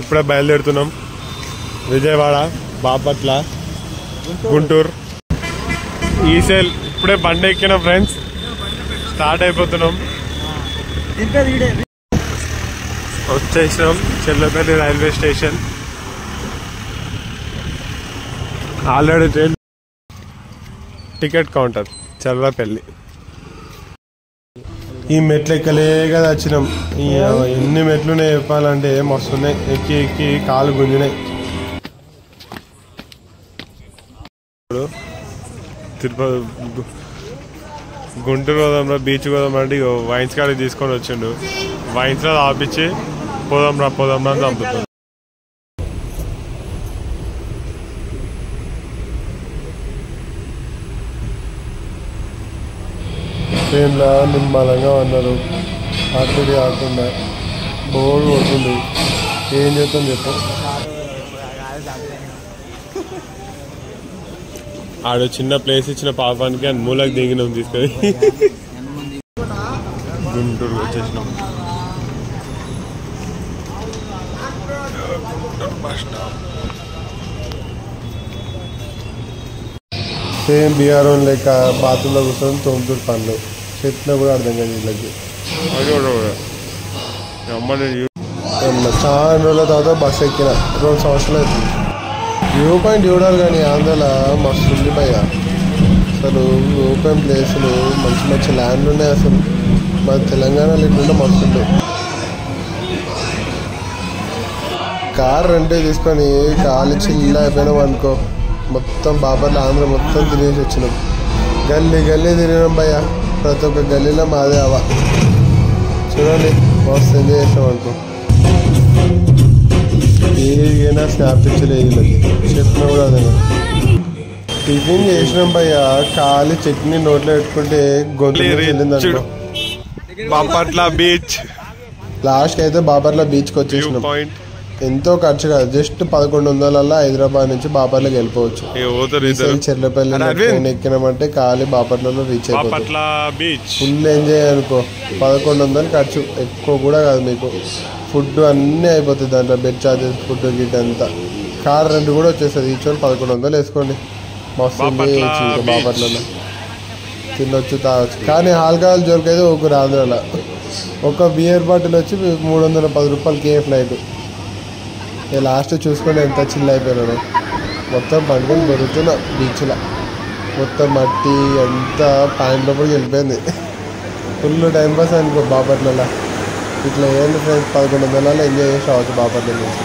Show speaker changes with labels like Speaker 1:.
Speaker 1: ఇప్పుడే బయలుదేరుతున్నాం. విజయవాడ, బాపట్ల, గుంటూరు, ఈసెల్. ఇప్పుడే బండి ఎక్కిన ఫ్రెండ్స్, స్టార్ట్ అయిపోతున్నాం. వచ్చేసినాం Cherlapalli railway station. Already train ticket counter Cherlapalli. ఈ మెట్లు ఎక్కలే కదా వచ్చినాం. ఎన్ని మెట్లున్నాయి చెప్పాలంటే మస్తున్నాయి. ఎక్కి ఎక్కి కాలు గుంజినాయి. తిరుపతి గుంటూరు పోదాంరా, బీచ్ పోదాం అంటే వైన్స్ కాడికి తీసుకొని వచ్చిండు. వైన్స్ లో ఆపించి పోదాంరా అని చంపుతాడు. ట్రైన్లో నిమ్మలంగా అన్నారు. అక్కడి కాకుండా బోర్డు కొడుతుంది. ఏం చేస్తాం చెప్పు. ఆడు చిన్న ప్లేస్ ఇచ్చిన పాపానికి అని మూలకు దిగినాం తీసుకొని. గుంటూరు వచ్చేసినాం. సేమ్ బీఆర్ఓన్ లెక్క బాత్రూంలో కూర్చొని తోముతూరు పనులు చెప్పినా కూడా అర్థం కాదు వీళ్ళకి. చాలా రోజుల తర్వాత బస్సు ఎక్కిన 2 సంవత్సరాలు అవుతుంది. వ్యూ పాయింట్ చూడాలి కానీ ఆంధ్రలో మస్తు ఉంది భయ్య. అసలు ఓపెన్ ప్లేసులు, మంచి మంచి ల్యాండ్లు ఉన్నాయి. అసలు మన తెలంగాణలో ఇట్లుంటే మస్తు ఉంటాయి. కార్ రెంటే తీసుకొని కాలు చిల్ల అయిపోయినాం అనుకో, మొత్తం బాపట్ల ఆంధ్ర మొత్తం తిరిగేసి వచ్చినాం. గల్లీ తిరిగినాం భయ్య. ప్రతి ఒక్క గల్లీలో మాదే అవా. చూడండి మస్తు ఎంజాయ్ చేసాం అనుకో. ఏదైనా స్నాప్ పిచ్చలేదు చెప్పినా కూడా అదే. టిఫిన్ చేసినాం భయ్య. ఖాళీ చట్నీ నోట్లో పెట్టుకుంటే గొంతు వెళ్ళింది అనుకో. బాపట్ల బీచ్ లాస్ట్ అయితే బాపట్ల బీచ్కి వచ్చేసినాం. ఎంతో ఖర్చు కాదు, జస్ట్ 1100 హైదరాబాద్ నుంచి బాపట్లకి వెళ్ళిపోవచ్చు. చెర్లపల్లి ట్రైన్ ఎక్కినామంటే ఖాళీ బాపట్లలో రీచ్ అయిపోతుంది. ఫుల్ ఎంజాయ్ అనుకో. 1100 ఖర్చు, ఎక్కువ కూడా కాదు. మీకు ఫుడ్ అన్నీ అయిపోతుంది దాంట్లో. బెడ్ చార్జెస్, ఫుడ్ గిట్ అంతా. కార్ రెంట్ కూడా వచ్చేస్తుంది. ఈచ్ 1100 వేసుకోండి. మస్తు ఎంజాయ్ చేయొచ్చు ఇంకా బాపట్లలో. తినొచ్చు, తాగొచ్చు. కానీ ఆల్కహాల్ జోలికైతే ఒకరు ఆంధ్రాలో ఒక బియర్ బాటిల్ వచ్చి 310 రూపాయలకి ఫ్లైట్. లాస్ట్ చూసుకొని ఎంత చిల్ అయిపోయినాడు. మొత్తం పండుగలు దొరుకుతున్నా బీచ్లో. మొత్తం మట్టి అంతా ప్యాంట్ లోపలికి వెళ్ళిపోయింది. ఫుల్ టైం పాస్ అనుకో బాపట్లలో. ఇట్లా ఏంటి ఫ్రెండ్స్, 1100 ఎంజాయ్ చేసి రావచ్చు బాపట్ల నుంచి.